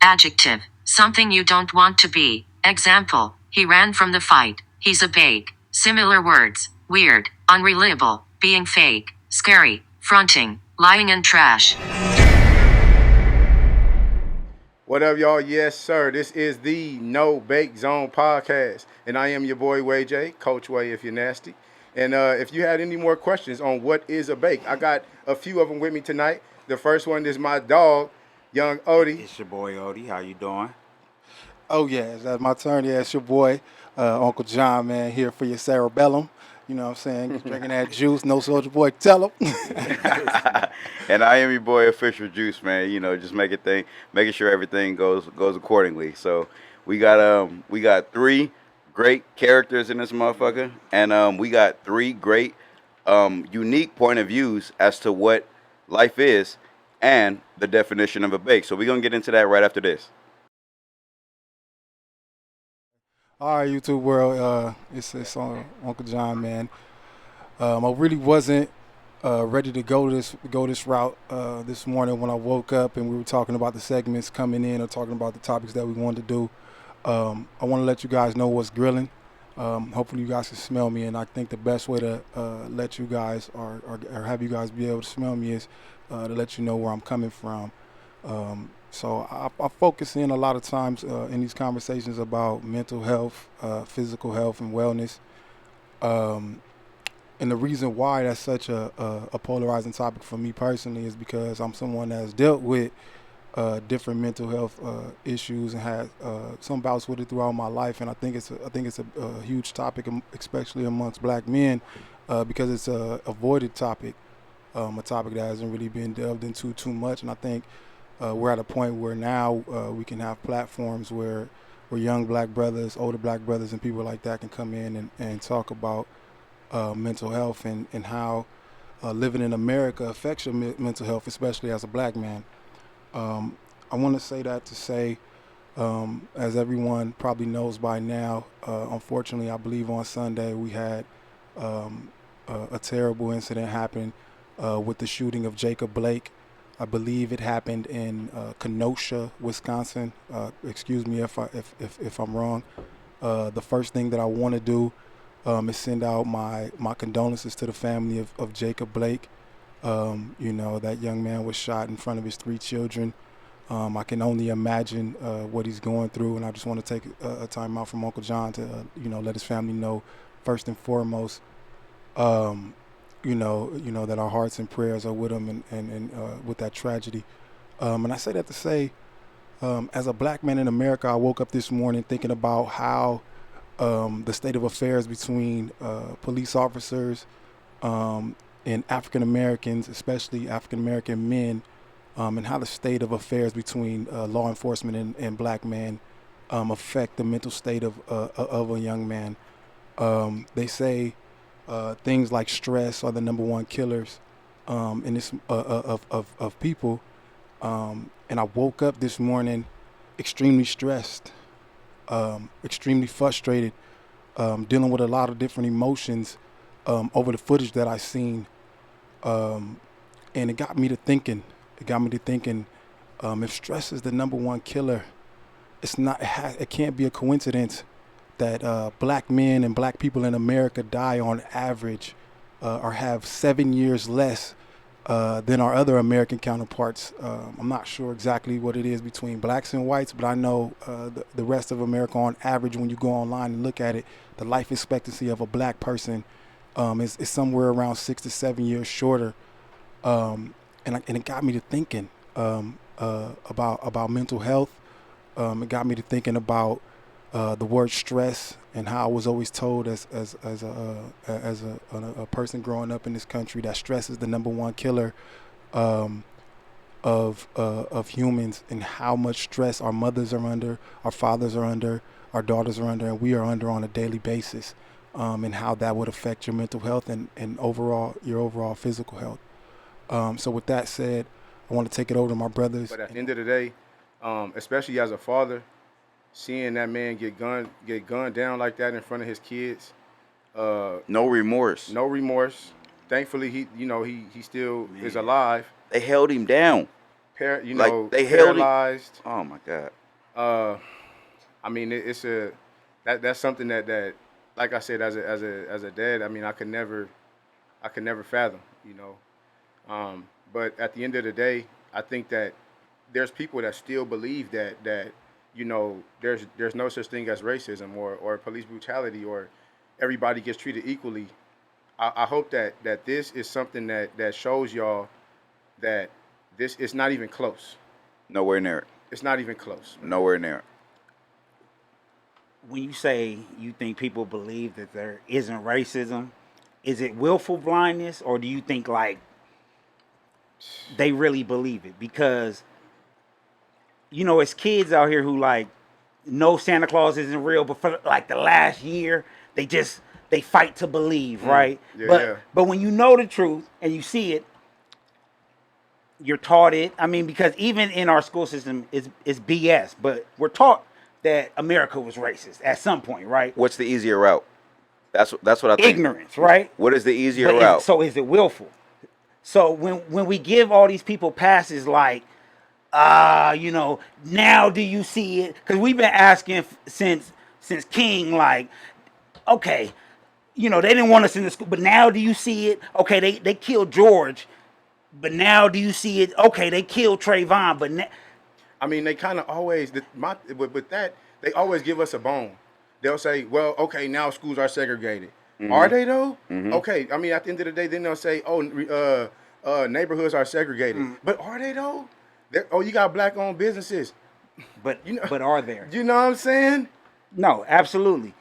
Adjective. Something you don't want to be. Example. He ran from the fight. He's a bake. Similar words. Weird. Unreliable. Being fake. Scary. Fronting. Lying and trash. What up, y'all? Yes, sir. This is the No Bake Zone podcast, and I am your boy Way J, Coach Way, if you're nasty. And if you had any more questions on what is a bake, I got a few of them with me tonight. The first one is my dog, Young Odie. It's your boy Odie. How you doing? Oh yes, that's my turn. Yeah, it's your boy, Uncle John, man, here for your cerebellum. You know what I'm saying? Drinking that juice, no soldier boy, tell him. And I am your boy Official Juice, man. Just making sure everything goes accordingly. So we got three great characters in this motherfucker, and we got three great unique point of views as to what life is and the definition of a bake. So we're gonna get into that right after this. All right, YouTube world, it's Uncle John, man. I really wasn't ready to go this route this morning when I woke up and we were talking about the segments coming in or talking about the topics that we wanted to do. I want to let you guys know what's grilling. Hopefully you guys can smell me, and I think the best way to let you guys or have you guys be able to smell me is to let you know where I'm coming from. So I focus in a lot of times in these conversations about mental health, physical health, and wellness. And the reason why that's such a polarizing topic for me personally is because I'm someone that's dealt with different mental health issues and had some bouts with it throughout my life. And I think it's a huge topic, especially amongst black men, because it's a avoided topic, a topic that hasn't really been delved into too much. And I think we're at a point where now we can have platforms where young black brothers, older black brothers, and people like that can come in and talk about mental health and how living in America affects your mental health, especially as a black man. I want to say that to say, as everyone probably knows by now, unfortunately, I believe on Sunday we had a terrible incident happen with the shooting of Jacob Blake. I believe it happened in Kenosha, Wisconsin. Excuse me if I'm wrong. The first thing that I want to do is send out my condolences to the family of Jacob Blake. That young man was shot in front of his three children. I can only imagine what he's going through, and I just want to take a time out from Uncle John to let his family know first and foremost. That our hearts and prayers are with him and with that tragedy. And I say that to say, as a black man in America, I woke up this morning thinking about how the state of affairs between police officers and African Americans, especially African American men, and how the state of affairs between law enforcement and black men affect the mental state of a young man. They say things like stress are the number one killers in this of people. And I woke up this morning extremely stressed, extremely frustrated, dealing with a lot of different emotions over the footage that I seen. And it got me to thinking. If stress is the number one killer, it can't be a coincidence that black men and black people in America die on average or have 7 years less than our other American counterparts. I'm not sure exactly what it is between blacks and whites, but I know the rest of America on average, when you go online and look at it, the life expectancy of a black person is somewhere around 6 to 7 years shorter. And it got me to thinking about mental health. It got me to thinking about the word stress and how I was always told as a person growing up in this country that stress is the number one killer of humans, and how much stress our mothers are under, our fathers are under, our daughters are under, and we are under on a daily basis, and how that would affect your mental health and your overall physical health. So with that said, I want to take it over to my brothers. But at the end of the day, especially as a father, seeing that man get gunned down like that in front of his kids, No remorse. no remorse. Thankfully, he still is alive. They held him down. Like they held it. paralyzed. Oh my God. I mean, it's a that's something that like I said, as a dad, I mean, I could never fathom, you know. But at the end of the day, I think that there's people that still believe that you know there's no such thing as racism or police brutality or everybody gets treated equally. I hope that this is something that shows y'all that this is not even close. Nowhere near it. It's not even close. Nowhere near it. When you say you think people believe that there isn't racism, is it willful blindness, or do you think like they really believe it? Because you know, it's kids out here who like know Santa Claus isn't real, but for like the last year, they fight to believe, right? Yeah. But when you know the truth and you see it, you're taught it. I mean, because even in our school system, it's BS, but we're taught that America was racist at some point, right? What's the easier route? That's what I think. Ignorance, right? What is the easier But route? so is it willful? So when we give all these people passes like, you know, now do you see it? Because we've been asking since King, like, okay, you know, they didn't want us in the school, but now do you see it? Okay, they killed George, but now do you see it? Okay, they killed Trayvon, but now. I mean, they kind of always with that they always give us a bone. They'll say, "Well, okay, now schools are segregated." Are they though? Okay, I mean, at the end of the day, then they'll say, "Oh, neighborhoods are segregated," but are they though? Oh, you got black-owned businesses, But you know, but are there? you know what I'm saying? No, absolutely.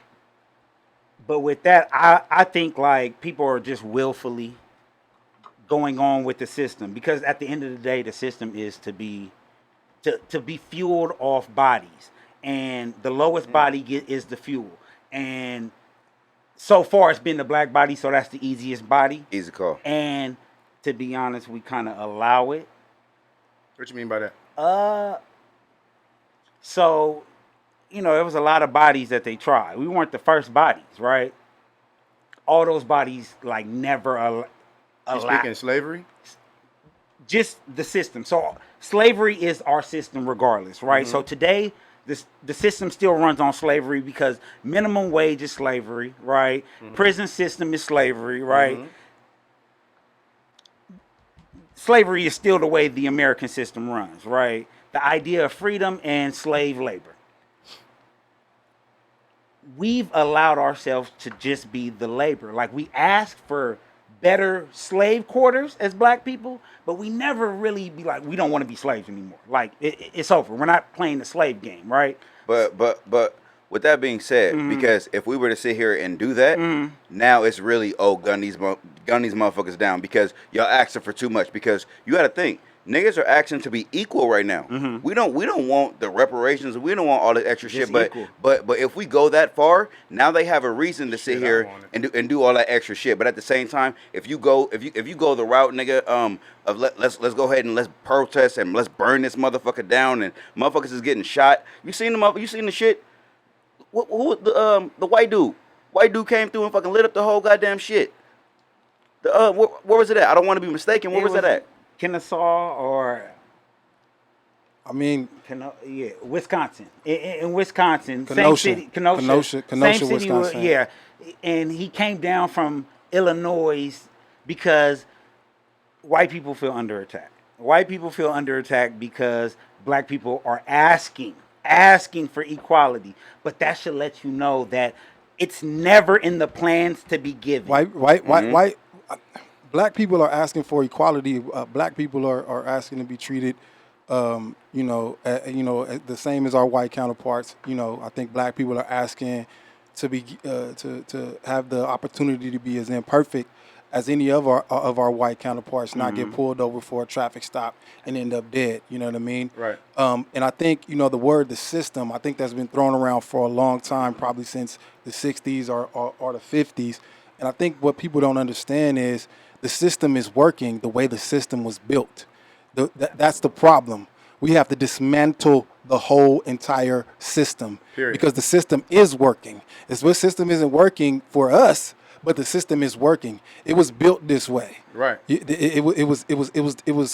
But with that, I think like people are just willfully going on with the system, because at the end of the day, the system is to be fueled off bodies, and the lowest body is the fuel. And so far, it's been the black body, so that's the easiest body. Easy call. And to be honest, we kind of allow it. What you mean by that? So, you know, there was a lot of bodies that they tried. We weren't the first bodies, right? All those bodies like never You allowed. speaking slavery? Just the system. So slavery is our system regardless, right? So today, the system still runs on slavery because minimum wage is slavery, right? Prison system is slavery, right? Slavery is still the way the American system runs, right? The idea of freedom and slave labor. We've allowed ourselves to just be the labor. Like, we ask for better slave quarters as black people, but we never really be like, we don't want to be slaves anymore. Like, it's over. We're not playing the slave game, right? But with that being said, because if we were to sit here and do that, now it's really, gun these motherfuckers down because y'all asking for too much. Because you got to think, niggas are asking to be equal right now. We don't want the reparations. We don't want all the extra Just shit. equal. But if we go that far, now they have a reason to sit Shit, I here want and do all that extra shit. But at the same time, if you go the route, nigga, of let's go ahead and let's protest and let's burn this motherfucker down and motherfuckers is getting shot. You seen the shit? Who the white dude? White dude came through and fucking lit up the whole goddamn shit. Where was it at? I don't want to be mistaken. Where was that at? Kennesaw or I mean, Wisconsin. In Wisconsin, Kenosha. same city, Kenosha, Kenosha, same city, Wisconsin. yeah. And he came down from Illinois because white people feel under attack. White people feel under attack because black people are asking for equality. But that should let you know that it's never in the plans to be given. white. Black people are asking for equality. Black people are asking to be treated, the same as our white counterparts. You know, I think black people are asking to be to have the opportunity to be as imperfect as any of our white counterparts, not get pulled over for a traffic stop and end up dead. You know what I mean? Right. And I think, the system, I think that's been thrown around for a long time, probably since the 60s or the 50s. And I think what people don't understand is the system is working the way the system was built. That's the problem. We have to dismantle the whole entire system. Period. Because the system is working. The system isn't working for us, but the system is working. It was built this way. Right. It was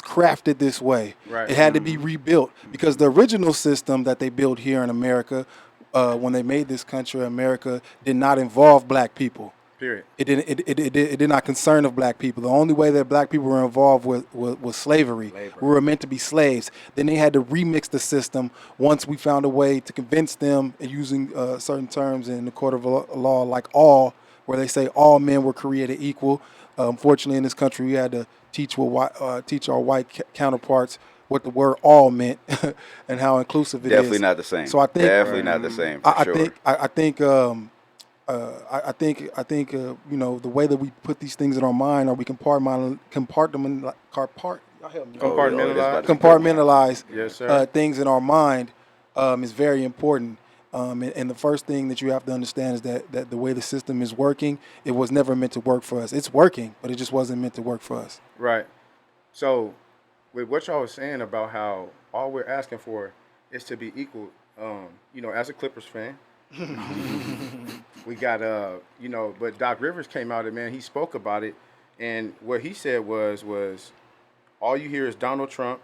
crafted this way. Right. It had to be rebuilt because the original system that they built here in America, when they made this country America, did not involve black people. Period. It didn't. It did not concern of black people. The only way that black people were involved was slavery. We were meant to be slaves. Then they had to remix the system once we found a way to convince them, using certain terms in the court of law, like all, where they say all men were created equal. Unfortunately, in this country, we had to teach our white counterparts what the word all meant and how inclusive it is. Definitely not the same. So I think definitely not the same. For sure. I think you know, the way that we put these things in our mind, or we compartmentalize Yes, sir. things in our mind, is very important. And the first thing that you have to understand is that the way the system is working, it was never meant to work for us. It's working, but it just wasn't meant to work for us. Right. So, with what y'all was saying about how all we're asking for is to be equal, you know, as a Clippers fan, we got you know, but Doc Rivers came out and, man, he spoke about it, and what he said was all you hear is Donald Trump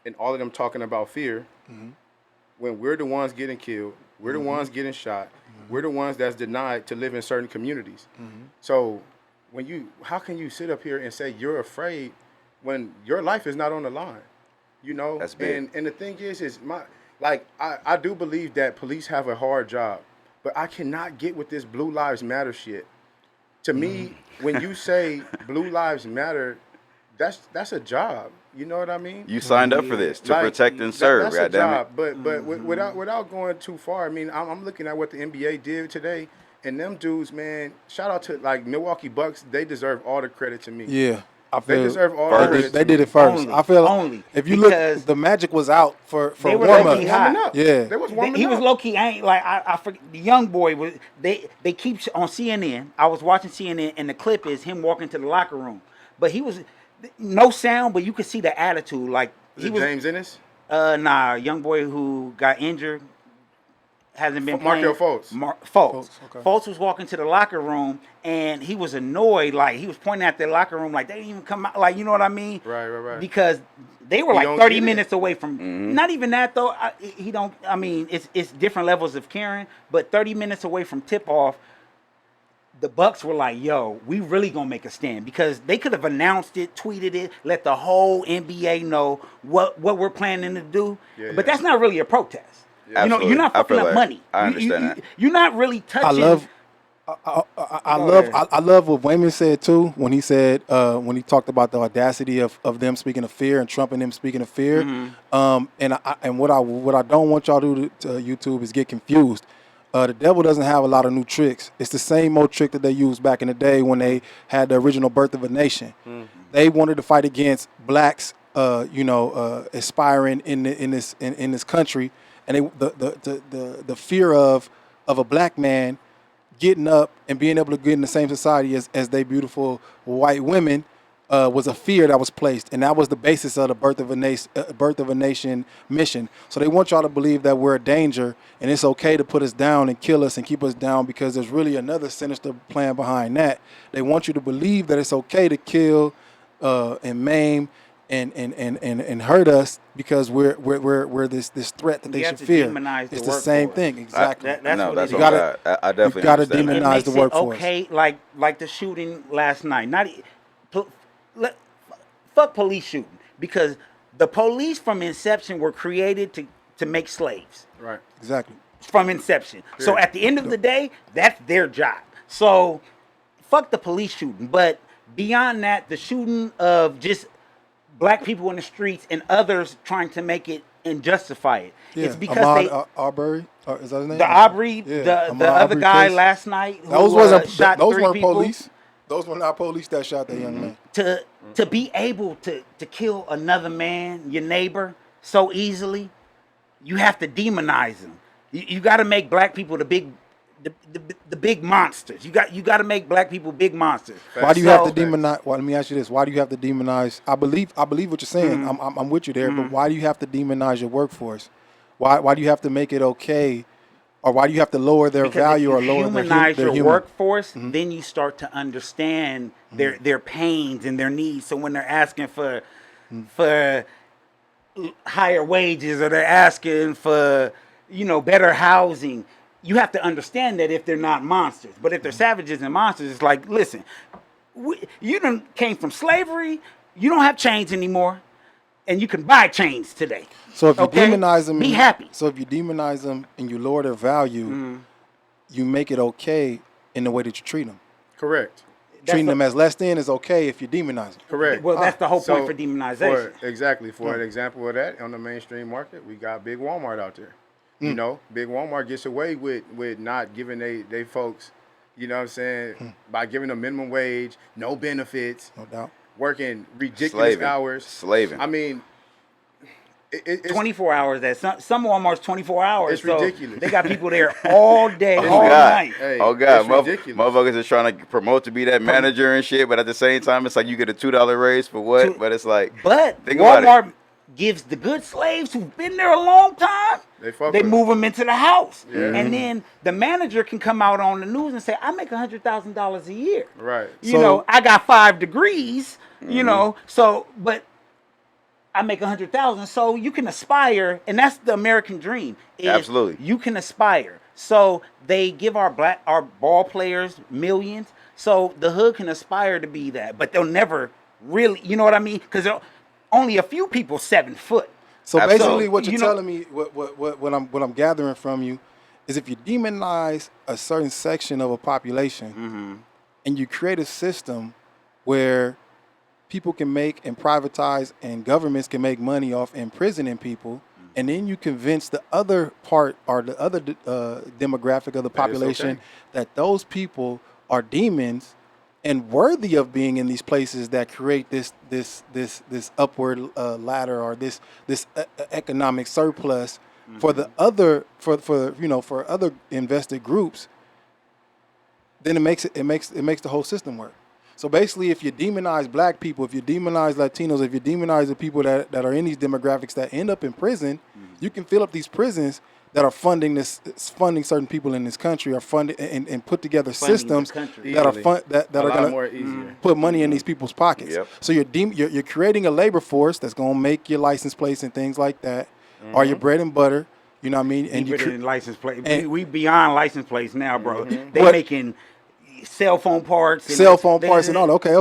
and all of them talking about fear. When we're the ones getting killed, we're the ones getting shot, we're the ones that's denied to live in certain communities. So how can you sit up here and say you're afraid when your life is not on the line? You know? That's big. And the thing is I do believe that police have a hard job, but I cannot get with this Blue Lives Matter shit. To me, when you say Blue Lives Matter, that's a job. You know what I mean? You signed up for this to protect and serve. That's a Goddammit. job. But without going too far, I mean, I'm looking at what the NBA did today, and them dudes, man. Shout out to like Milwaukee Bucks. They deserve all the credit to me. Yeah. I They feel deserve all the credit. they did it first. Only. I feel Only. if you Because look, the Magic was out for they were warm low-key up. hot. Warming up. Yeah. They was warming He up. was low key. I ain't like I forget, the young boy was. They keep on CNN. I was watching CNN, and the clip is him walking to the locker room. But he was no sound, but you could see the attitude. Like Is he it was. James Ennis? Nah, young boy who got injured, hasn't been playing. Markelle Fultz. Fultz. Fultz, okay. Fultz was walking to the locker room, and he was annoyed. Like he was pointing at the locker room, like they didn't even come out. Like, you know what I mean? Right. Because they were He like don't 30 get it. minutes away from. Not even that though. He don't. I mean, it's different levels of caring, but 30 minutes away from tip off. The Bucks were like, "Yo, we really gonna make a stand," because they could have announced it, tweeted it, let the whole NBA know what we're planning to do. Yeah, but yeah. that's not really a protest. You know, Absolutely. you're not I fucking feel up like- money. I understand that. You're not really touching. I love what Wayman said too when he said when he talked about the audacity of them speaking of fear and Trump and them speaking of fear. And what I don't want y'all to do to YouTube is get confused. The devil doesn't have a lot of new tricks. It's the same old trick that they used back in the day when they had the original Birth of a Nation. They wanted to fight against blacks, aspiring in this country, and the fear of a black man getting up and being able to get in the same society as they beautiful white women was a fear that was placed, and that was the basis of the Birth of a Nation mission. So they want y'all to believe that we're a danger, and it's okay to put us down and kill us and keep us down, because there's really another sinister plan behind that. They want you to believe that it's okay to kill and maim and hurt us because we're this threat that they have should to fear. demonize the It's the same workforce. thing, exactly. That's no, what that's it what is. gotta- I definitely you gotta understand that. demonize It the makes it workforce. okay, like the shooting last night. Fuck police shooting, because the police from inception were created to make slaves. Right. Exactly. From inception. So Period. at the end of the day, that's their job. So fuck the police shooting. But beyond that, the shooting of just black people in the streets and others trying to make it and justify it. Yeah. It's because Ahmaud Arbery, is that his name? the Aubrey, Yeah, the Ahmaud other Arbery guy case. last night who Those wasn't shot those 3 weren't people, police. Those were not police that shot that young man. to be able to kill another man, your neighbor, so easily, you have to demonize them. You got to make black people the big monsters. You got to make black people big monsters. Why do you have to So- demonize? Well, let me ask you this: why do you have to demonize? I believe what you're saying. I'm with you there, but why do you have to demonize your workforce? Why do you have to make it okay, or why do you have to lower their Because value or if you lower humanize their your human? workforce, then you start to understand their pains and their needs. So when they're asking for higher wages or they're asking for better housing, you have to understand that if they're not monsters. But if they're savages and monsters, it's like, listen, you done came from slavery. You don't have chains anymore, and you can buy chains today. So if you Okay? demonize them, be happy. So if you demonize them and you lower their value, you make it okay in the way that you treat them. Correct. Treating them as less than is okay if you demonize them. Correct. Well, that's the whole point for So, demonization. For an example of that, on the mainstream market, we got Big Walmart out there. You know, Big Walmart gets away with not giving they folks, you know what I'm saying, by giving them minimum wage, no benefits, No doubt. working ridiculous hours. Slaving. I mean, it's 24 hours. Some Walmart's 24 hours. It's so ridiculous. They got people there all day, Oh all God! night. Hey, Oh God! it's ridiculous. Motherfuckers is trying to promote to be that manager and shit, but at the same time, it's like you get a $2 raise for what? Two- But it's like, But think about it. Walmart gives the good slaves who've been there a long time, They fuck they with move them into the house. Yeah. And then the manager can come out on the news and say, I make $100,000 a year. Right. You know, I got 5 degrees, you know, but I make 100,000. So you can aspire, and that's the American dream. Is Absolutely. You can aspire. So they give our ball players millions. So the hood can aspire to be that, but they'll never really, you know what I mean? Because only a few people 7 foot. So Absolutely. basically, what you're You know- telling me, what I'm gathering from you, is if you demonize a certain section of a population, and you create a system where people can make and privatize, and governments can make money off imprisoning people, and then you convince the other part or the other demographic of the population okay. that those people are demons and worthy of being in these places that create this upward ladder or this economic surplus for the other for other invested groups, then it makes the whole system work. So basically, if you demonize black people, if you demonize Latinos, if you demonize the people that are in these demographics that end up in prison, you can fill up these prisons that are funding certain people in this country, are funding and put together Funding the systems country. that are Easily. that a are lot going more to easier. put money in these people's pockets. Yep. So you're creating a labor force that's going to make your license plates and things like that, or your bread and butter. You know what I mean? And Keep you it in license plate. and- We beyond license plates now, bro. They What- making cell phone parts. cell phone parts and all. Okay.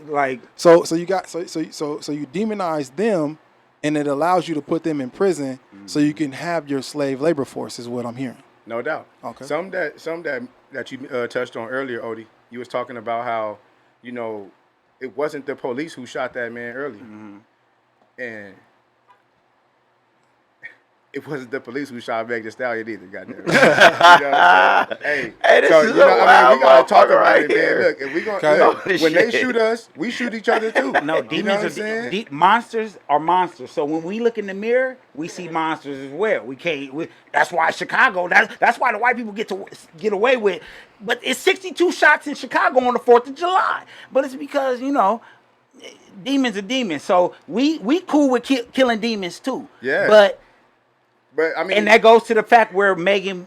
Like So you got so you demonize them, and it allows you to put them in prison, so you can have your slave labor force. Is what I'm hearing. No doubt. Okay. Some that you touched on earlier, Odie. You was talking about how, it wasn't the police who shot that man earlier, and it wasn't the police who shot Meg Thee Stallion either. Goddamn. You know what I'm saying? Hey, this so is you know, a I mean, we wild gotta talk motherfucker about right it, man. here. Look, if we gonna Okay. look, Holy when they shit. shoot us, we shoot each other too. no, You know demons what I'm are saying? monsters are monsters. So when we look in the mirror, we see monsters as well. We can't. That's why Chicago. That's why the white people get away with. But it's 62 shots in Chicago on the 4th of July. But it's because demons are demons. So we cool with killing demons too. Yeah. But I mean, and that goes to the fact where Megan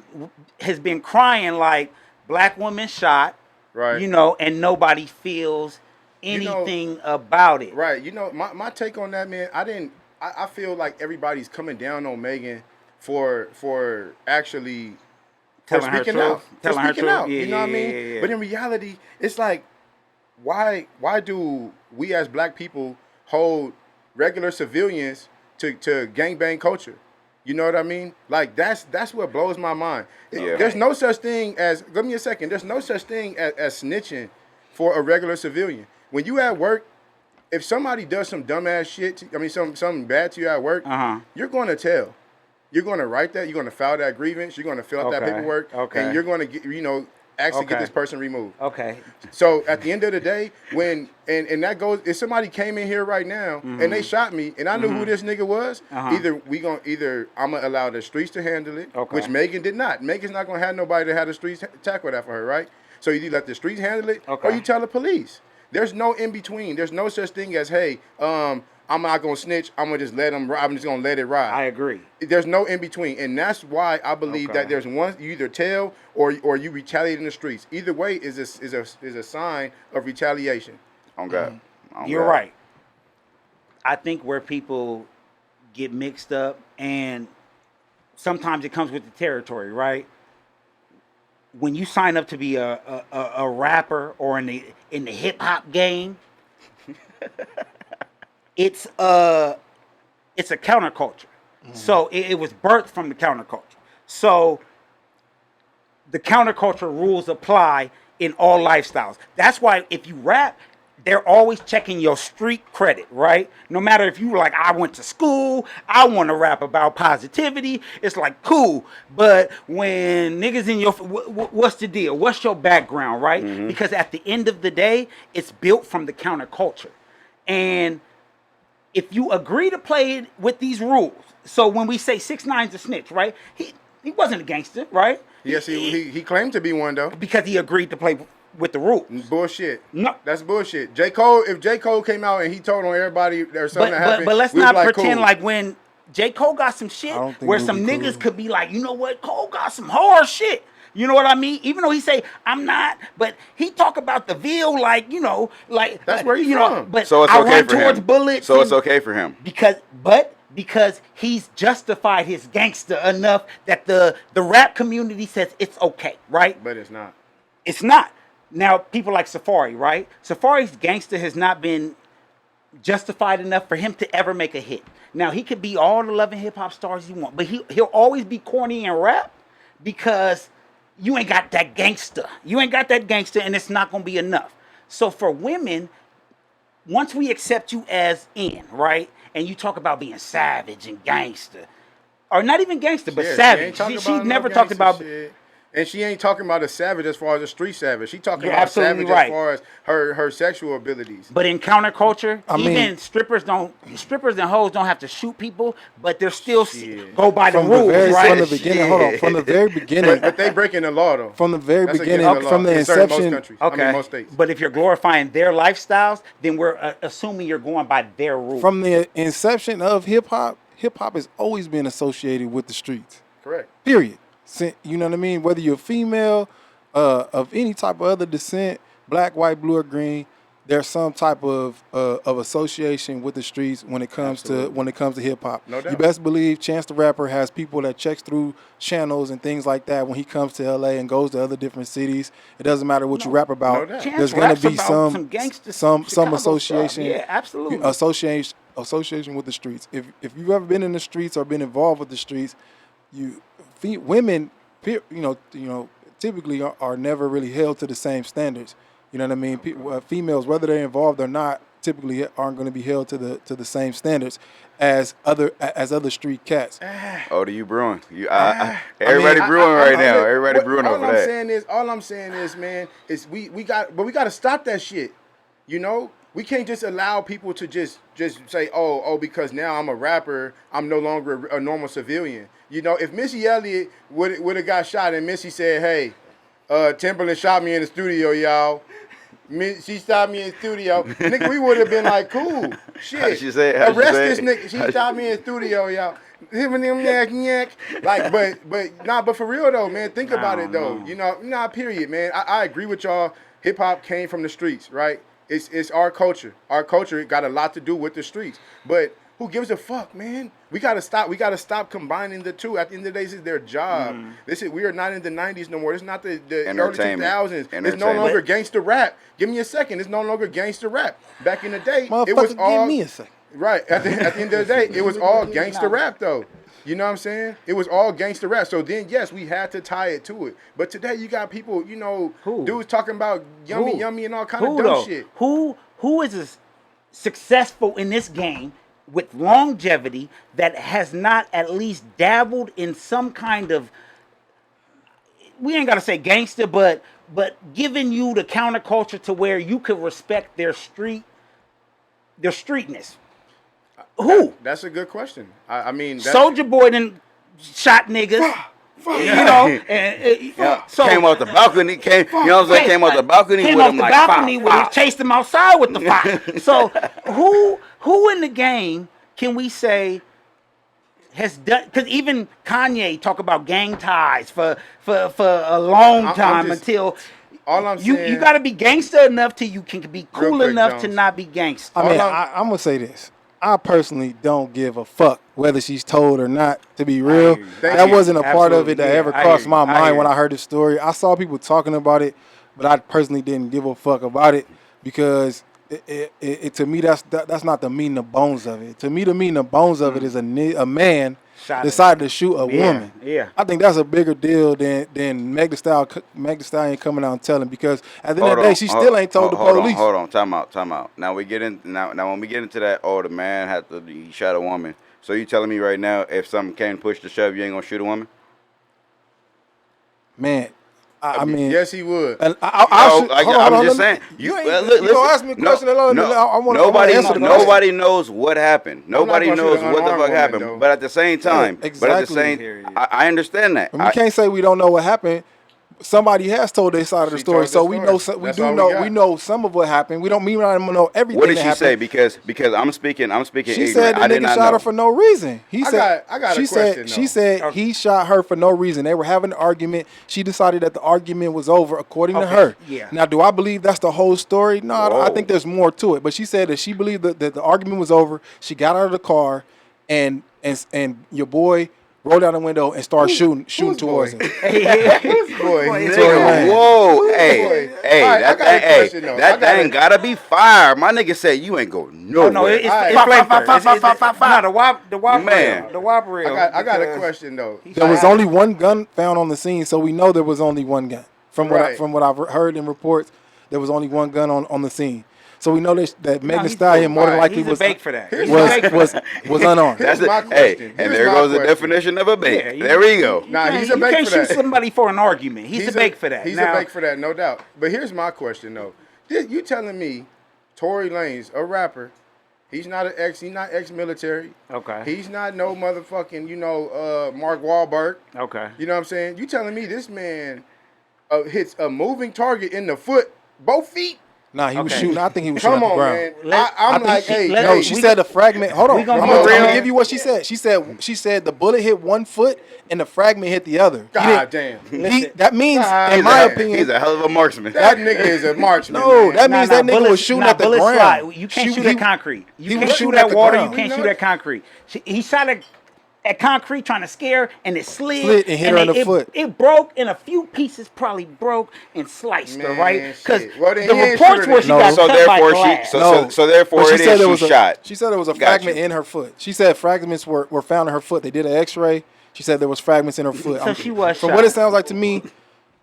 has been crying like black woman shot, Right. and nobody feels You know- anything about it. right. My take on that, man. I feel like everybody's coming down on Megan for actually Telling her speaking truth. out. For Telling her speaking truth. out. Yeah, You know what I yeah, mean? yeah, yeah. But in reality, it's like, why do we as black people hold regular civilians to gangbang culture? You know what I mean? Like that's what blows my mind. Yeah. There's no such thing as, give me a second. There's no such thing as snitching for a regular civilian. When you at work, if somebody does some dumbass shit, something bad to you at work, you're going to tell. You're going to write that. You're going to file that grievance. You're going to fill out that Okay. paperwork. Okay. And you're going to get, actually get Okay. this person removed. Okay. So at the end of the day, when and that goes, if somebody came in here right now and they shot me and I knew who this nigga was, either I'm gonna allow the streets to handle it, Okay. which Megan did not. Megan's not gonna have nobody to have the streets tackle that for her, right? So you let the streets handle it, or Okay. you tell the police. There's no in between. There's no such thing as, hey, I'm not gonna snitch. I'm gonna just let them. I'm just gonna let it ride. I agree. There's no in between, and that's why I believe Okay. that there's one. You either tell or you retaliate in the streets. Either way is a sign of retaliation. On God. On You're God. right. I think where people get mixed up, and sometimes it comes with the territory, right? When you sign up to be a rapper or in the hip hop game, it's a counterculture. So it was birthed from the counterculture. So the counterculture rules apply in all lifestyles. That's why if you rap, they're always checking your street credit, right? No matter if you like, I went to school, I want to rap about positivity. It's like cool, but when niggas in your, what's the deal? What's your background, right? Because at the end of the day, it's built from the counterculture, and if you agree to play it with these rules, so when we say 6ix9ine's a snitch, right? He wasn't a gangster, right? Yes, he claimed to be one though. Because he agreed to play with the rules. Bullshit. No. That's bullshit. J. Cole, if J. Cole came out and he told on everybody there's something that happened, But let's we'd be not like, pretend cool. like when J. Cole got some shit I don't think where we'd some be niggas cool. could be like, you know what, Cole got some hard shit. You know what I mean? Even though he say I'm not, but he talk about the Ville like, you know, like That's where he's you know, from. but So it's I okay run for towards him. bullets. So it's and- okay for him. because he's justified his gangster enough that the rap community says it's okay, right? But it's not. It's not. Now, people like Safari, right? Safari's gangster has not been justified enough for him to ever make a hit. Now, he could be all the Love and Hip Hop stars you want, but he'll always be corny in rap because you ain't got that gangster. You ain't got that gangster, and it's not going to be enough. So for women, once we accept you as in, right? And you talk about being savage and gangster, or not even gangster, but Yeah, savage. She, ain't She talking about never no talked gangster about. shit. And she ain't talking about a savage as far as a street savage. She talking You're about absolutely savage right. as far as her sexual abilities. But in counterculture, I mean- even strippers and hoes don't have to shoot people, but they're still Shit. go by the From rules, the very right? from the beginning, hold on, from the very beginning, But they breaking the law though. from the very That's beginning, against the from law the in certain most inception, countries. Okay, I mean most states. but if you're glorifying their lifestyles, then we're assuming you're going by their rules. from the inception of hip hop has always been associated with the streets. Correct. Period. You know what I mean? Whether you're female, of any type of other descent, black, white, blue, or green, there's some type of association with the streets when it comes to hip hop. No doubt. You best believe Chance the Rapper has people that checks through channels and things like that when he comes to LA and goes to other different cities. It doesn't matter what you rap about. No doubt. Chance There's gonna raps be about some gangster some Chicago association. stuff. Yeah, absolutely. Association with the streets. If you've ever been in the streets or been involved with the streets, women, typically are never really held to the same standards. You know what I mean? Females, whether they're involved or not, typically aren't going to be held to the same standards as other street cats. Oh, do you brewing? Everybody brewing right now. Everybody brewing over that. All I'm saying is, man, is we got to stop that shit. You know, we can't just allow people to just say, oh, because now I'm a rapper, I'm no longer a normal civilian. You know, if Missy Elliott would have got shot and Missy said, hey, Timberland shot me in the studio, y'all. She shot me in the studio. Nigga, we would have been like, cool. Shit. How'd she say it? Arrest this nigga. She shot me in the studio, y'all. But for real though, man, think about it though. You know, period, man. I agree with y'all. Hip hop came from the streets, right? It's our culture. Our culture got a lot to do with the streets. But who gives a fuck, man? We gotta stop combining the two. At the end of the day, this is their job. We are not in the 90s no more. It's not the early Entertainment. 2000s. It's no Entertainment. longer gangster rap. Give me a second. It's no longer gangster rap. Back in the day, it Motherfucker, was all give me a second. right. At the end of the day, it was all gangster rap though. You know what I'm saying? It was all gangster rap. So then, yes, we had to tie it to it. But today, you got people, Who? dudes talking about yummy, Who? yummy, and all kind of Who dumb though? shit. Who is successful in this game with longevity that has not at least dabbled in some kind of, we ain't gotta say gangster, but giving you the counterculture to where you could respect their streetness. Who? That's a good question. I mean, that's, Soldier Boy done shot niggas. So came off the balcony. Came off the balcony came with off him the like balcony "Foul, with foul." it, chased him outside with the fire. So who in the game can we say has done? Because even Kanye talk about gang ties for a long I'm time just- until All I'm saying, you got to be gangster enough till you can be cool quick, enough to Jones. not be gangster. I mean, All I'm gonna say this. I personally don't give a fuck whether she's told or not. To be real, hear you. Thank that you. wasn't a part of Absolutely. it that Yeah, ever I crossed hear my you. I hear mind when you. I heard the story. I saw people talking about it, but I personally didn't give a fuck about it because to me that's not the meat and the bones of it. To me, the meat and the bones of it is a man Shot decided to shoot a woman. Yeah. I think that's a bigger deal than Meg Thee Stallion coming out and telling, because at the end of the day she still ain't told the police. Hold on, time out. Now we get in now when we get into that, the man he shot a woman. So you telling me right now, if something came push to shove, you ain't gonna shoot a woman? Man, I mean, yes, he would. and I'm just saying. You ain't listen, gonna ask me a question. I wanna answer the question. Nobody knows what happened. Nobody gonna shoot knows an what the unarmed fuck woman, happened. though. But at the same time, exactly. I understand that. And we can't say we don't know what happened. Somebody has told their side of the She story, told the so we story. know. We That's do all we know. got. We know some of what happened. We don't mean I don't know everything. What did that she happened. say? Because I'm speaking. She ignorant. said the I did nigga not shot know. her for no reason. He I said. got a she question, said. She though. said he shot her for no reason. They were having an argument. She decided that the argument was over, according to Okay, her. yeah. Now, do I believe that's the whole story? No, I Whoa. think there's more to it. But she said that she believed that the argument was over. She got out of the car, and your boy rolled down the window and started shooting whose towards boy? her. Whose boy? Nigga, Tory Lanez. whoa, hey, boy? hey, All right, I that got a thing, question, though. I that got thing a- gotta be fire. My nigga said you ain't go nowhere. Oh no, it's Alright. flamethrower. No, the wop Man. reel. The wop reel. I got a because question though. There was only one gun found on the scene, so we know there was only one gun. From Right. what I've heard in reports, there was only one gun on the scene. So we know that Meg Thee he's- Stallion more than alright, likely He's a was bake for that. He's a was bake for was that. was unarmed. Here's That's my it. question. Hey, Here's and there my goes the question. definition of a bait. Yeah, there we go. Nah, he's a you bake can't for shoot that. somebody for an argument. He's a bake for that. He's Now, a bake for that, no doubt. But here's my question though. You telling me Tory Lanez, a rapper, he's not ex-military. Okay. He's not no motherfucking, Mark Wahlberg. Okay. You know what I'm saying? You telling me this man hits a moving target in the foot, both feet? Nah, he was Okay. shooting. I think he was Come shooting at the on, ground. man. I'm like, hey, let- No, hey, she said the fragment. Hold on. we gonna I'm be gonna real. give you what she said. She said the bullet hit one foot and the fragment hit the other. God damn. That means, God in my damn. opinion, He's a hell of a marksman. That nigga is a marksman. no, man. that means that nigga was bullets- shooting nah, at the bullets ground. fly. You can't shoot He- at concrete. he You was can't shoot shooting at at the water. ground. You can't We shoot know at concrete. He shot at concrete trying to scare, and it slid Slid and hit her in the foot. It broke, and a few pieces probably broke and sliced her, Man, right? Because shit. Well, then the he ain't reports shoot her where she then. got So cut by therefore glass. so therefore But it is she shot. She said there was a Got fragment you. in her foot. She said fragments were found in her foot. They did an X-ray. She said there was fragments in her foot. So she was From shot. what it sounds like to me,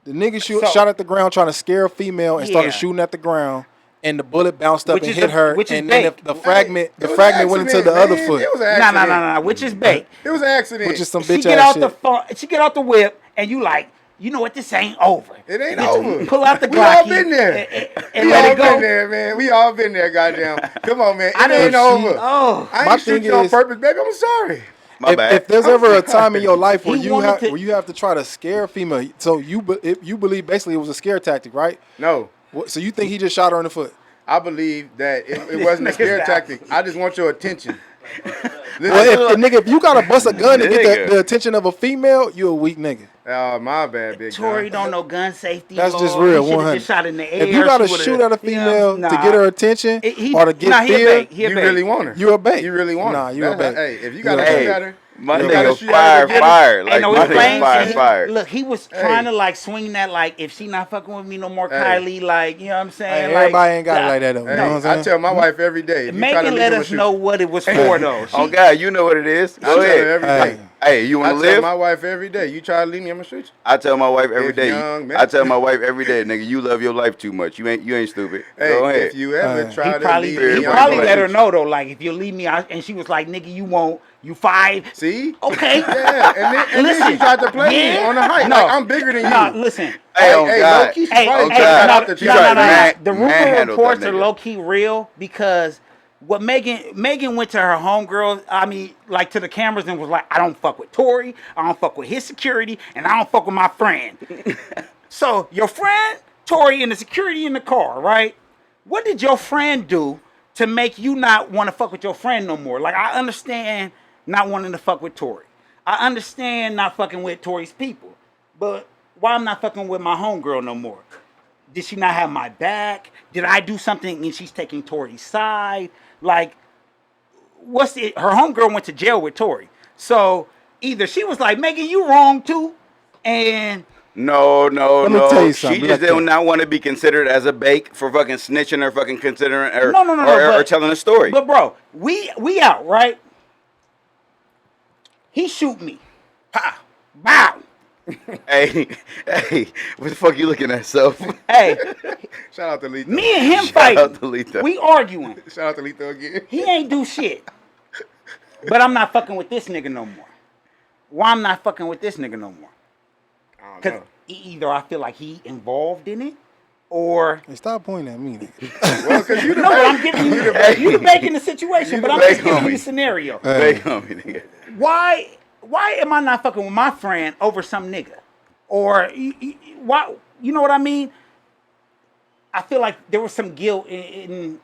the nigga So- shot at the ground trying to scare a female and started Yeah. shooting at the ground, and the bullet bounced up Which and is hit her, which is and then bait. the fragment It was an went into the accident, other man. foot, It was an No, accident. which is bait. It was an accident. which is some She bitch get ass out shit. the phone. She get out the whip, and you like, you know what? This ain't over. It ain't Bitch, over. Pull out the We all Glocky been there. and We let all it go. been there, man. We all been there, goddamn. Come on, man. It done- ain't over. Oh, I My ain't shoot thing you on is- purpose, baby. I'm sorry. My bad. If there's ever a time in your life where He you wanted to- where you have to try to scare a female, so you believe basically it was a scare tactic, right? No. So you think he just shot her in the foot? I believe that it wasn't a scare nigga's tactic. I just want your attention. Well, if you gotta bust a gun to get Nigga. the attention of a female, you a weak nigga. Oh, my bad, big Tory guy. don't know gun safety. That's laws. just real. He shoulda 100. just shot in the air. If you gotta She would've- shoot at a female Yeah, to get her attention or to get he a fear, bait. He a You bait. really want her. you a bait. You really want her. Nah, you a That's- bait. Hey, if you You got to a shoot bait. at her, My you gotta nigga shoot at her to get her. fired. Ain't Like no my explaining. nigga fired. Look, he was trying to like swing that like if she not fucking with me no more, Hey. Kylie. Like you know what I'm saying? Hey, like, everybody ain't got it like that though. You Hey, know what I'm saying? I tell my wife every day. If you try to Megan leave let him, us shoot know you. what it was for though. Oh God, you know what it is. I Go tell her ahead. every Hey. day. Hey, you I want to tell live? my wife every day. You try to leave me, I'm gonna shoot you. I tell my wife every If day. young man- I tell my wife every day, nigga, you love your life too much. You ain't stupid. Hey, Go ahead. if you ever Hey. try He to probably leave he me, he I'm probably gonna let her shoot know though. Like if you leave me, and she was like, "Nigga, you won't. You 5." you. See? Okay. Yeah, and then she tried to play me Yeah. on the height. No. Like, I'm bigger than you. No, listen. Hey, oh God. low-key, she Hey, probably oh hey, got God. out the She no, tried trap. to man- The rumor manhandle that reports are nigga. low key real because What Megan went to her homegirl, I mean, like to the cameras and was like, I don't fuck with Tory, I don't fuck with his security, and I don't fuck with my friend. So your friend, Tory, and the security in the car, right? What did your friend do to make you not want to fuck with your friend no more? Like, I understand not wanting to fuck with Tory. I understand not fucking with Tory's people. But why I'm not fucking with my homegirl no more? Did she not have my back? Did I do something and she's taking Tory's side? Like, what's it? Her homegirl went to jail with Tory. So either she was like, Megan, you wrong too. And No. Let me tell you She something. just Look, did not want to be considered as a bake for fucking snitching or fucking considering or, No, or but- telling a story. But bro, we out, right? He shoot me. Ha! Bow! Hey, what the fuck you looking at, self? Hey, Shout out to Letho. me and him Shout out to fighting. Letho. We arguing. Shout out to Letho again. He ain't do shit. But I'm not fucking with this nigga no more. Why I'm not fucking with this nigga no more? I don't Because know. either I feel like he involved in it, or Hey, stop pointing at me. Nigga. Well, because you the no, but I'm bake. giving you you making the situation, but I'm just bake giving you homie. the scenario. Bake on me, nigga. Why am I not fucking with my friend over some nigga? Or why? You know what I mean? I feel like there was some guilt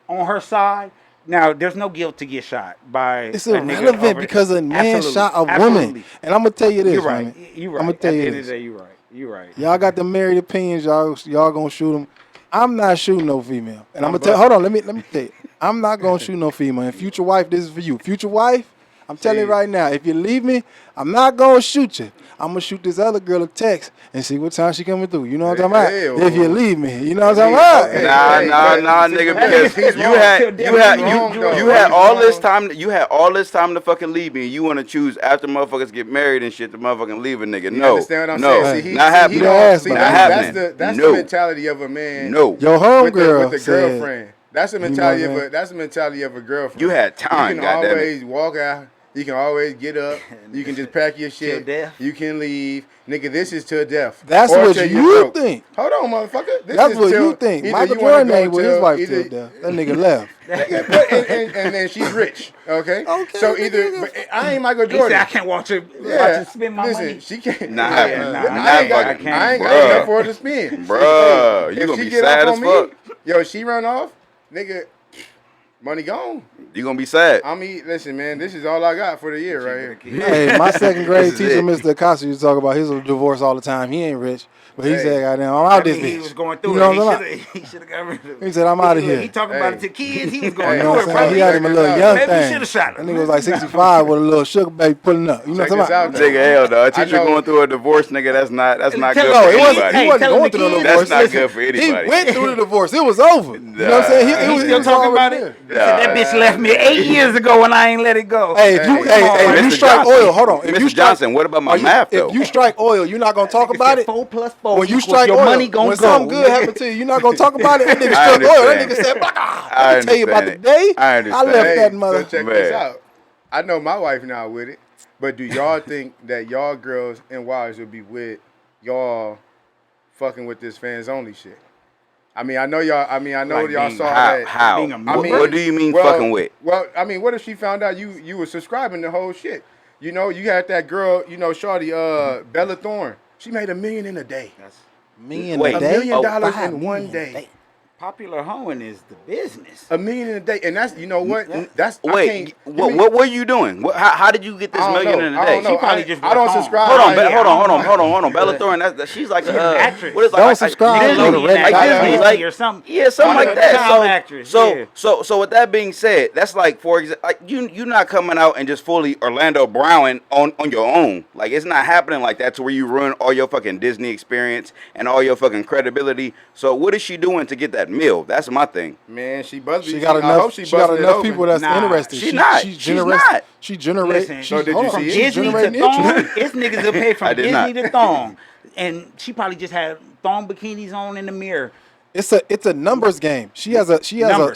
on her side. Now, there's no guilt to get shot by. It's a nigga irrelevant over- because a man Absolutely. shot a Absolutely. woman. And I'm gonna tell you this, You're right. man. You're right. I'm gonna tell At you the end of this. the day, you're right. You're right. Y'all got the married opinions. Y'all gonna shoot them. I'm not shooting no female. And I'm gonna tell. Hold on. Let me tell you. I'm not gonna shoot no female. And future wife, this is for you. Future wife, I'm telling you right now. If you leave me, I'm not gonna shoot you. I'm gonna shoot this other girl a text and see what time she coming through. You know what I'm talking Hey, about? If you oh. leave me, you know what I'm talking Hey, about? hey, Nah, hey, nigga, hey, because he's you wrong. had He's wrong, all though. this time. You had all this time to fucking leave me, and you want to choose after motherfuckers get married and shit to motherfucking leave a nigga. You No, understand what I'm no, saying? See, not see, happening. he don't- Yes, see, but not that's happening. the mentality of a man. No, Your with the homegirl said, girlfriend. That's the know mentality what I'm of saying? a that's the mentality of a girlfriend. You had time, You can goddammit. always walk out. You can always get up. You can just pack your shit. death. You can leave. Nigga, this is till death. That's Or what till you you're broke. think. Hold on, motherfucker. This That's is what till you think. either Michael you wanna Jordan go ain't with his till wife either- till death. That nigga left. and then she's rich. Okay. Okay, So nigga. either but I ain't Michael He said, Jordan. I can't watch her spend my listen, money. she can't. Not Yeah, happening. nah, I ain't got, I can't. I ain't got Bruh. enough for her to spend. Bruh, you If gonna she be get sad off as on fuck. me, yo, she run off, nigga, money gone. You gonna be sad. I mean, listen, man, this is all I got for the year right here. Hey, my second grade This is teacher, it. Mr. Acosta, used to talk about his divorce all the time. He ain't rich, but he Hey. said, "Goddamn, I'm out I this mean, bitch." he was going through You know it. what I'm talking He should have got rid of it. He said, "I'm outta here." He talking about it Hey. to kids. He was going Hey, You know what through I'm it, saying? bro. He had him a little Check young Maybe he thing. shoulda shot That him. nigga was like 65 with a little sugar baby pulling up. You know Check what I'm this talking out, about? though. Nigga, hell no. A I teacher know- going through a divorce, nigga, that's not Tell good him, for No, it anybody. wasn't. He Hey, wasn't tell him going the through no kids- That's divorce. not Listen, good for anybody. He went through the divorce. It was over. You know what I'm saying? Nah. He He still was talking already about there. it? He said, that bitch left me 8 years ago and I ain't let it go. Hey, if you, Hey, come on, hey, if you Mr. strike Johnson. oil, hold on. If Mr. you strike, Johnson, what about my are you- math, though? If you strike oil, you're not gonna talk Nigga about said it. 4 plus 4 When you equals strike your oil, money gonna when go. something good happened to you, you're not gonna talk about it. That nigga I struck oil. That understand. nigga said, "Blah." I Let me tell you about the understand day it. I understand left it. that Hey, mother. so check this Man. out. I know my wife not with it, but do y'all think that y'all girls and wives would be with y'all fucking with this fans only shit? I mean, I know y'all. I mean, I know Like y'all being- saw How? that. How? being a What, member? what do you mean Well, fucking with? Well, I mean, what if she found out you were subscribing the whole shit? You know, you had that girl, you know, Shorty, Bella Thorne. She made $1 million in a day. Me and Wait, the $1 day. million Oh, dollars $5 in one million a day. Popular hoeing is the business. $1 million in a day, and that's, you know what? That's I Wait, can't- what, you what mean- were you doing? How did you get this I don't million know. in a I day? don't know. She probably I, just I don't went on. subscribe. Hold on, I- yeah, hold on. Bella Thorne, she's like She's a an actress. What is Don't like subscribe Disney, to the red like dot. Disney, Yeah. like or something. yeah, something Yeah. like that. Child actress, yeah. So with that being said, that's like for example, like you're not coming out and just fully Orlando Brown on your own. Like it's not happening like that to where you ruin all your fucking Disney experience and all your fucking credibility. So what is she doing to get that meal? That's my thing. Man, she must be. She got I enough. hope She got busted it enough open. people that's Nah, interested. she's not. She's not. She generates. Listen, So did you see it? Disney to generating thong, interest. it's niggas that pay I from did Disney not. to thong. And she probably just had thong bikinis on in the mirror. It's a numbers game. She has a Numbers,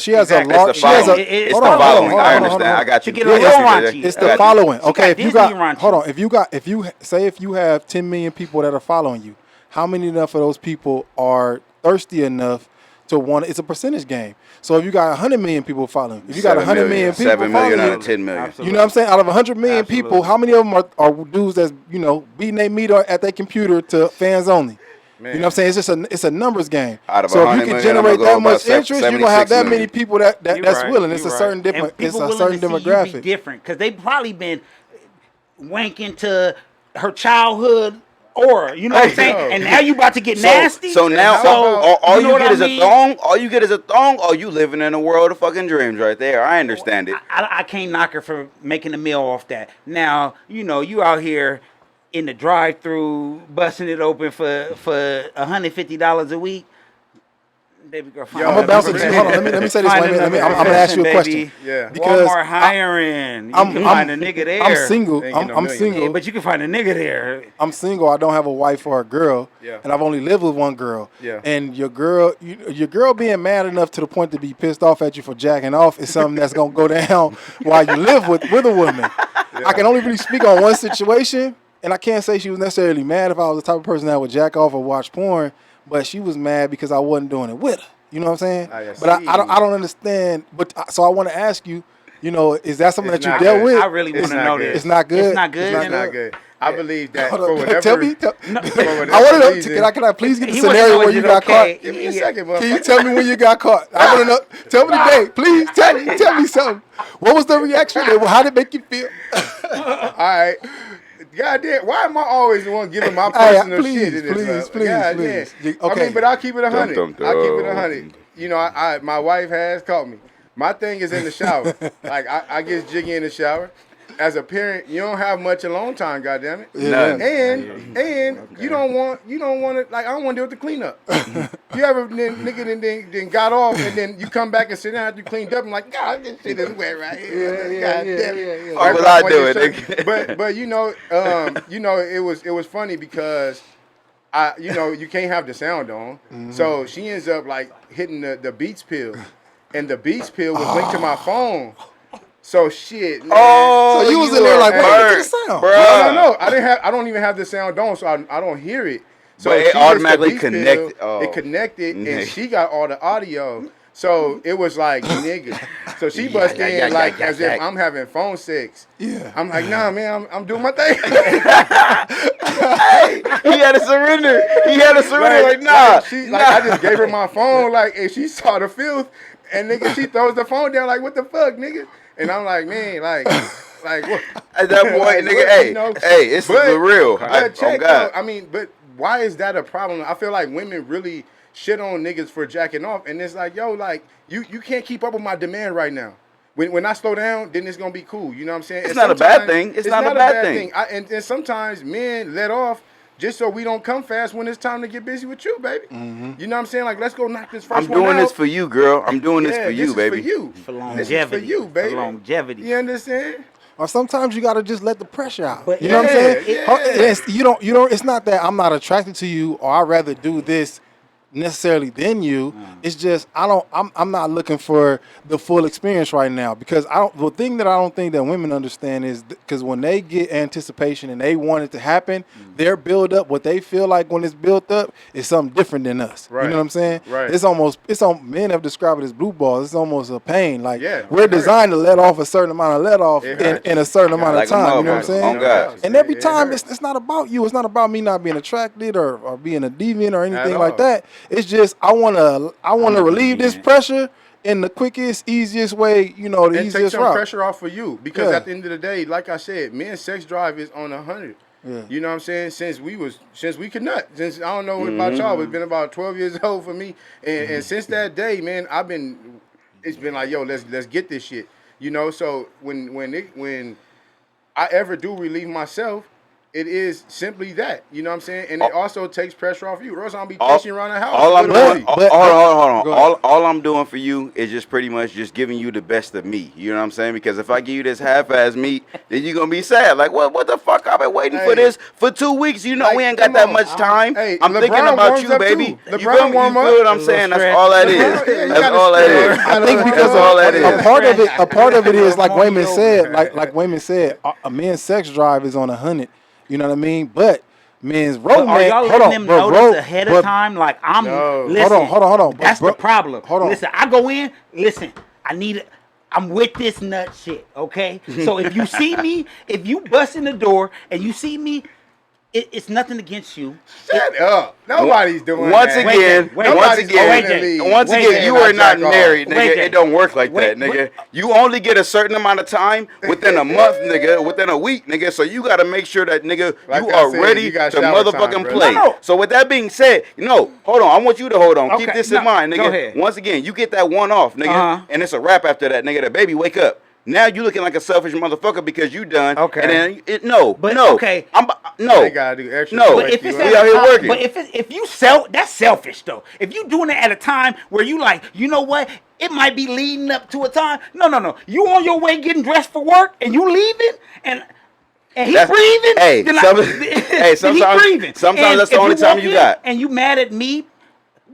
a exactly. large. It's She the has following. a. It's It's the the hold on, following. hold on, I hold on, understand. hold on. I got you. To get Yeah, a yeah, little yeah, raunchy. yeah. It's I the got you. following. She Okay, got if you Disney got raunchy. hold on, if you say if you have 10 million people that are following you, how many enough of those people are thirsty enough to one. It's a percentage game. So if you got 100 million people following, if you got 7 100 million people 7 million following, out of 10 million. Absolutely. you know what I'm saying? Out of 100 million people, Absolutely. how many of them are dudes that's, you know, beating their meat at their computer to fans only? Man. You know what I'm saying? It's just it's a numbers game. Out of So if 100 you can million, I'm generate gonna go that much about interest, you're gonna have 76 that many million. people that's You're willing. right, It's a you're certain right. different. And It's people a willing certain to see you be demographic. different because they probably been wanking to her childhood aura. You know what I'm saying? yo. And now you about to get nasty. So now how all you you know get what is I a mean? thong. All you get is a thong. Or you living in a world of fucking dreams right there. I understand it. I can't knock her for making a meal off that. Now, you know, you out here in the drive-through busting it open for $150 a week. Baby girl, find Yo, I'm gonna that's bounce it. crazy. Hold on, let me say this. Find Wait a minute. another I'm gonna ask you a profession, question. baby. Yeah. Because Walmart hiring. You I'm can find a nigga there. I'm single. Ain't getting no I'm million. single. Yeah, but you can find a nigga there. I'm single. I don't have a wife or a girl, Yeah. and I've only lived with one girl. Yeah. And your girl being mad enough to the point to be pissed off at you for jacking off is something that's gonna go down while you live with a woman. I can only really speak on one situation, and I can't say she was necessarily mad if I was the type of person that would jack off or watch porn, but she was mad because I wasn't doing it with her. You know what I'm saying? I But see. I don't understand. But so I want to ask you. You know, is that something It's that you not dealt good. with? I really want It's to not know good. this. It's not good. It's not good. It's not good. I believe that Hold for on, whatever. tell me. for I whatever want to know. reason- Can I please get the He wanna scenario know, where is you it got okay? caught? Give me a second, Can you motherfucker. tell me when you got caught? I want to know. Tell me the date, please. Tell me something. What was the reaction? How did it make you feel? All right. God damn, why am I always the one giving my Hey, personal please, shit in this? please, please, God please. damn. Okay. I mean, but I'll keep it 100. Dum, dum, I'll keep it dum. 100. You know, my wife has caught me. My thing is in the shower. Like, I get jiggy in the shower. As a parent, you don't have much alone time, goddammit. None. And you don't want to, like, I don't want to deal with the cleanup. You ever nigga then got off and then you come back and sit down after you cleaned up and like, God, this shit is wet right here. God damn it. Fuck was I doing, nigga? But you know, it was funny because you can't have the sound on. So she ends up like hitting the Beats pill. And the Beats pill was linked to my phone. So shit, man. Oh, So you was in there like, were what burnt, is the sound? bruh. No. I don't even have the sound on, so I don't hear it. So But it she gets the automatically Beats pill, connected. Oh. It connected, Nigga. and she got all the audio. So it was like, nigga. So she bust in like as if I'm having phone sex. Yeah. I'm like, nah, man, I'm doing my thing. He had to surrender. Like, nah. She like I just gave her my phone, like, and she saw the filth, and nigga, she throws the phone down, like, what the fuck, nigga? And I'm like, man, like what? At that point, Like, nigga, what, hey, you know? hey, it's But- the real. But check God. though, I mean, but why is that a problem? I feel like women really shit on niggas for jacking off, and it's like, yo, like you can't keep up with my demand right now. When I slow down, then it's gonna be cool. You know what I'm saying? It's And not a bad sometimes- thing. It's not a bad thing. And sometimes men let off just so we don't come fast when it's time to get busy with you, baby. You know what I'm saying? Like, let's go knock this 1st I'm one doing out. this for you, girl. I'm doing this Yeah, for you, this baby. Is for you. For This longevity. is for you, baby. For longevity. You understand? Or sometimes you gotta just let the pressure out. But You know what I'm yeah, saying? yeah. It's, you don't. It's not that I'm not attracted to you or I'd rather do this necessarily than you. It's just I'm not looking for the full experience right now because the thing that I don't think that women understand is because when they get anticipation and they want it to happen, their build up, what they feel like when it's built up is something different than us. Right. You know what I'm saying? Right. Men have described it as blue balls. It's almost a pain. Like Yeah, we're it designed to let off a certain amount of let off It hurts. in a certain amount of Like a time. You know what I'm motherfucker. saying? Oh, God. And every It time hurts. it's not about you. It's not about me not being attracted or being a deviant or anything At like all. that. It's just I wanna relieve this pressure in the quickest, easiest way, the And take easiest some route. pressure off for you because Yeah. at the end of the day, like I said, men's sex drive is on 100. Yeah. You know what I'm saying? Since we could nut. Since I don't know about y'all, it's been about 12 years old for me, and since that day, man, it's been like, yo, let's get this shit. So when I ever do relieve myself, it is simply that. You know what I'm saying? And it also takes pressure off you. Or else I'll be chasing you around the house. All I'm literally. doing, But- hold on. Go ahead. All I'm doing for you is just pretty much just giving you the best of me. You know what I'm saying? Because if I give you this half-ass meat, then you're gonna be sad. Like, what the fuck? I've been waiting for Hey. this for 2 weeks. You know, Like, we ain't got come that on. much time. Hey, I'm thinking LeBron about warms you, up baby. too. You LeBron feel me? warm You up. feel what I'm A saying? little That's all that is. LeBron, yeah, you That's gotta all that stretch. is. I think because That's all that is. a part of it is like Come on, women yo. said, like women said, a man's sex drive is on 100. You know what I mean? But men's But are romance. y'all Hold letting on, them but notice ahead of but- time? Like I'm. No. Listen, Hold on. That's But- the problem. hold on. Listen, I go in. Listen, I need it. I'm with this nut shit. Okay. So if you see me, if you bust in the door and you see me, it's nothing against you. Shut up. Nobody's doing Once that. again, Wait, once Nobody's again, going to leave. once Wait, again, you Wait, are not jack off. married, nigga. Wait, It don't work like wait, that, nigga. wait. You only get a certain amount of time within a month, nigga, within a week, nigga. So you got to make sure that, nigga, Like you I are said, ready you got to shower motherfucking time, bro. play. No. So with that being said, no, hold on. I want you to hold on. Keep Okay, this no, in mind, nigga. go ahead. Once again, you get that one off, nigga, Uh-huh. and it's a wrap after that, nigga. The baby wake up. Now you looking like a selfish motherfucker because you done. Okay. And then no, But, no. okay. No. They gotta do extra. No. to But wake If it's you at We up. out a here time, working. but if you sell, that's selfish though. If you doing it at a time where you like, you know what, it might be leading up to a time. No. You on your way getting dressed for work and you leaving and he That's- breathing. hey, then hey, then he sometimes- breathing. sometimes And that's the if only time walk you in got. And you mad at me?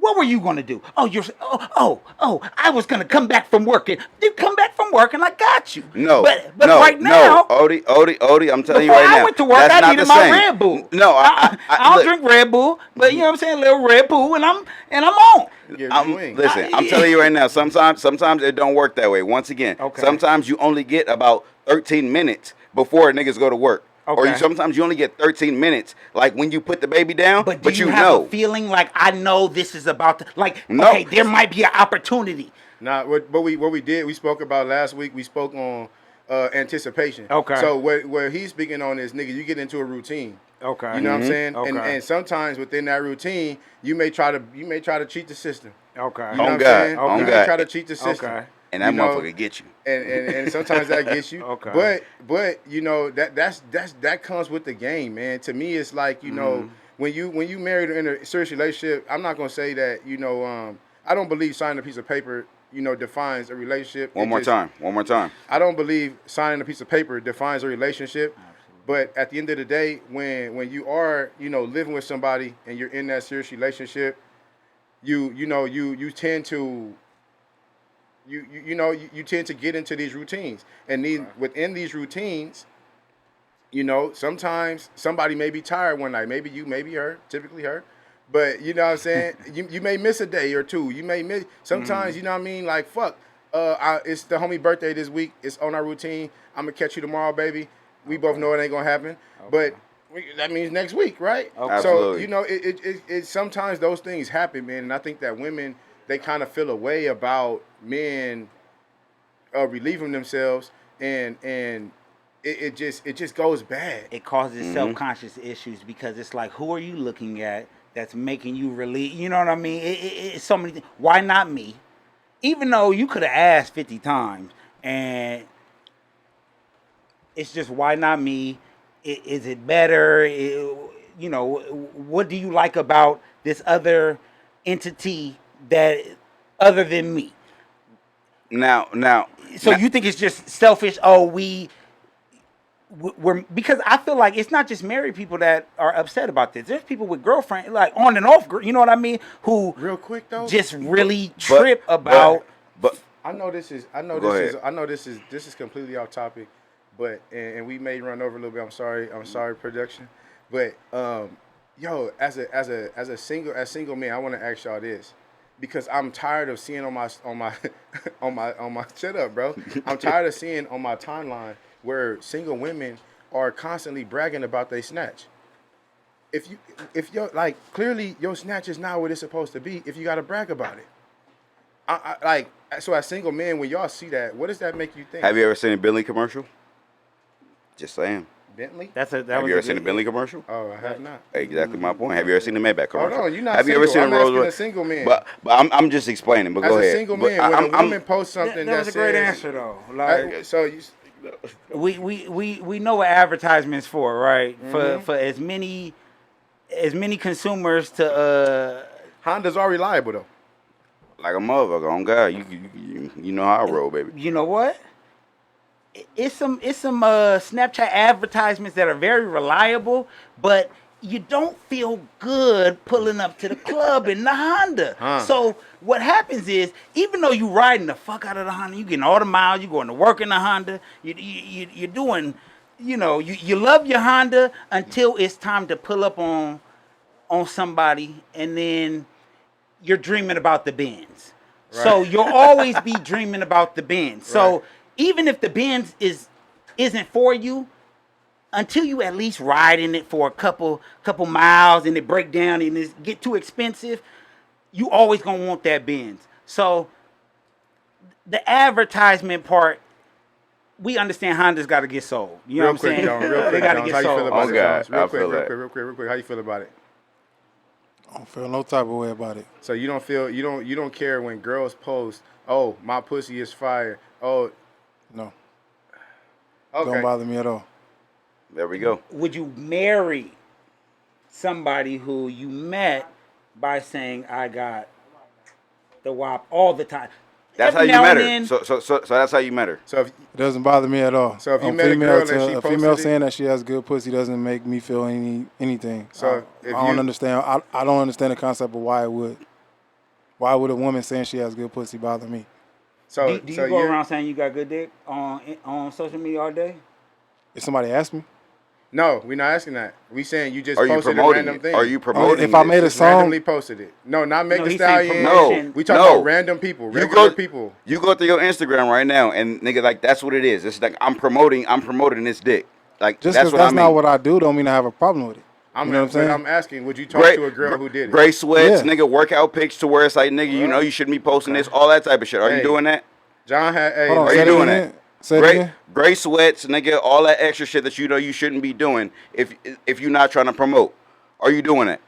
What were you gonna do? I was gonna come back from work. And you come back from work and I got you. No, but no, right now, no, Odie, I'm telling you before right now. I went to work, that's I not needed the my same. Red Bull. No, I don't look, drink Red Bull, but you know what I'm saying, a little Red Bull, and I'm on. Give I'm, you wings. listen, I'm telling you right now. Sometimes it don't work that way. Once again, Okay. sometimes you only get about 13 minutes before niggas go to work. Or Okay. sometimes you only get 13 minutes, like when you put the baby down. But do you you have know. a feeling like I know this is about to No. okay, there might be an opportunity. Nah, what we did, we spoke about last week. We spoke on anticipation. Okay. So what he's speaking on is, nigga, you get into a routine. Okay. You know what I'm saying? Okay. And sometimes within that routine, you may try to cheat the system. Okay. You know On what God, I'm saying? on You may God. try to cheat the system. Okay. And that you know, motherfucker get you. And sometimes that gets you. Okay. But you know that comes with the game, man. To me, it's like, you know, when you married or in a serious relationship, I'm not gonna say that, you know, I don't believe signing a piece of paper, you know, defines a relationship. One more time. I don't believe signing a piece of paper defines a relationship. But at the end of the day, when you are, you know, living with somebody and you're in that serious relationship, you tend to you tend to get into these routines. And within these routines, you know, sometimes somebody may be tired one night. Maybe you, maybe her, typically her. But you know what I'm saying? you may miss a day or two. You may miss sometimes, you know what I mean? Like, fuck. It's the homie birthday this week. It's on our routine. I'm gonna catch you tomorrow, baby. We both know it ain't gonna happen. But that means next week, right? Okay. So, Absolutely. you know, it sometimes those things happen, man. And I think that women, they kind of feel a way about men relieving themselves, and it just goes bad. It causes self-conscious issues because it's like, who are you looking at that's making you relieve? You know what I mean? It's so many things. Why not me? Even though you could have asked 50 times, and it's just, why not me? Is it better? You know, what do you like about this other entity that other than me? Now, So you think it's just selfish? Oh, we're because I feel like it's not just married people that are upset about this. There's people with girlfriends, like on and off, you know what I mean, who Real quick though, just really trip about. But I know this is completely off topic, but and we may run over a little bit. I'm sorry, production. But yo, as single men, I want to ask y'all this, because I'm tired of seeing on my shut up, bro. I'm tired of seeing on my timeline where single women are constantly bragging about they snatch. If you're like, clearly your snatch is not what it's supposed to be if you got to brag about it. So as single men, when y'all see that, what does that make you think? have you ever seen a Bentley commercial? Just saying. Bentley? That Have you ever seen a Bentley commercial? Oh, I have not. Exactly my point. Have you ever seen the Maybach commercial? Hold on, you're not Have you single. ever seen I'm a Rolls asking a Royce? single man. But I'm just explaining. But As go a ahead. single But man, when I'm- a woman posts something That was a great answer though. Like, so you, we know what advertisements for, right? For as many consumers to Hondas are reliable though. like a motherfucker. On God, you know how I roll, baby. you know what? It's some Snapchat advertisements that are very reliable, but you don't feel good pulling up to the club in the Honda. So what happens is, even though you riding the fuck out of the Honda, you getting all the miles, you going to work in the Honda, you're doing you know, you love your Honda until it's time to pull up on somebody, and then you're dreaming about the Benz. So Right. you'll always be dreaming about the Benz. So Right. even if the Benz isn't for you, until you at least ride in it for a couple miles and it break down and it get too expensive, you always gonna want that Benz. So the advertisement part, we understand Honda's got to get sold. You know Real what I'm quick, saying? John. Real They quick, got to Jones. get How you feel sold. about Oh, it, God, Jones? Real I quick, feel real that. quick, real quick, real quick. How you feel about it? I don't feel no type of way about it. So you don't feel you don't care when girls post, "Oh, my pussy is fire." Oh, No, okay. don't bother me at all. There we go. Would you marry somebody who you met by saying, "I got the WAP all the time"? That's Every how you now met and her. then- So that's how you met her. So if It doesn't bother me at all. So if you met a girl and she a female posted it- saying that she has good pussy doesn't make me feel anything. So I if don't you- understand. I don't understand the concept of why it would. Why would a woman saying she has good pussy bother me? so do so you go you're- around saying you got good dick on social media all day? If somebody asked me, No, we're not asking that. We saying you just Are you posted a promoting random it? thing. Are you promoting if I it? made a Just song, randomly posted it. No, not Meg No, the he's saying Stallion. promotion. We talking about random people, You regular go, people. You go through your Instagram right now, and nigga, like that's what it is. It's like I'm promoting this dick. Like just that's because what that's I not mean. what I do, don't mean I have a problem with it. I'm, You know what I'm saying? I'm asking, would you talk Great, to a girl who did it? Gray sweats, Yeah. nigga, workout pics to where it's like, nigga, you know you shouldn't be posting this, all that type of shit. Are Hey. you doing that? John had. Hey, Hold on, Are say you it doing again. that? Say it Gray, again. gray sweats, nigga, all that extra shit that you know you shouldn't be doing if you're not trying to promote. Are you doing it?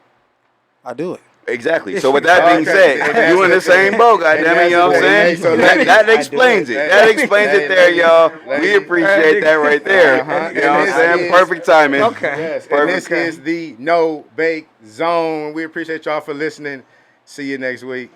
I do it. Exactly. So with that being Okay. said, you in the same boat, goddammit, you know what I'm Hey, saying? so That ladies- explains it. Hey, That explains hey, it there, ladies, y'all. We ladies. appreciate that right there. Uh-huh. You know what I'm And this saying? is- Perfect timing. Okay. Yes, and Perfect. this is the No Bake Zone. We appreciate y'all for listening. See you next week.